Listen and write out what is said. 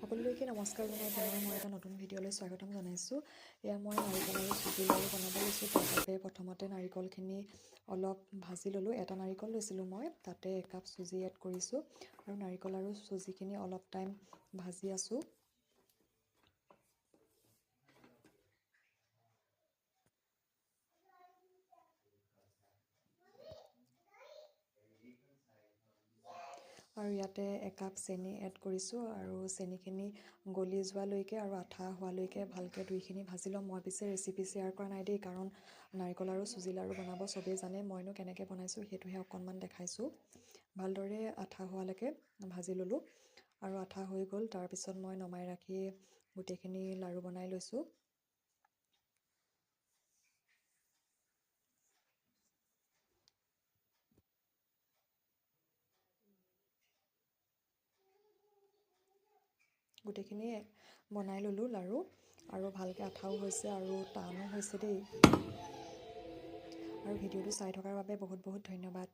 সকলোলৈকে নমস্কাৰ জনাই পুনৰ মই এটা নতুন ভিডিঅ'লৈ স্বাগতম জনাইছোঁ। এয়া মই নাৰিকল আৰু চুজি লাড়ু বনাব লৈছোঁ। তাৰ বাবে প্ৰথমতে নাৰিকলখিনি অলপ ভাজি ল'লোঁ। এটা নাৰিকল লৈছিলোঁ মই, তাতে একাপ চুজি এড কৰিছোঁ আৰু নাৰিকল আৰু চুজিখিনি অলপ টাইম ভাজি আছোঁ। আৰু ইয়াতে একাপ চেনি এড কৰিছোঁ আৰু চেনিখিনি গলি যোৱালৈকে আৰু আঠা হোৱালৈকে ভালকৈ দুইখিনি ভাজি ল'ম। মই পিছে ৰেচিপি শ্বেয়াৰ কৰা নাই দেই, কাৰণ নাৰিকল আৰু চুজি লাড়ু বনাব চবেই জানে, মইনো কেনেকৈ বনাইছোঁ সেইটোহে অকণমান দেখাইছোঁ। ভালদৰে আঠা হোৱালৈকে ভাজি ল'লোঁ আৰু আঠা হৈ গ'ল। তাৰপিছত মই নমাই ৰাখি গোটেইখিনি লাড়ু বনাই লৈছোঁ। গোটেইখিনি বনাই ল'লোঁ লাড়ু, আৰু ভালকৈ আঠাও হৈছে আৰু টানো হৈছে দেই। আৰু ভিডিঅ'টো চাই থকাৰ বাবে বহুত বহুত ধন্যবাদ।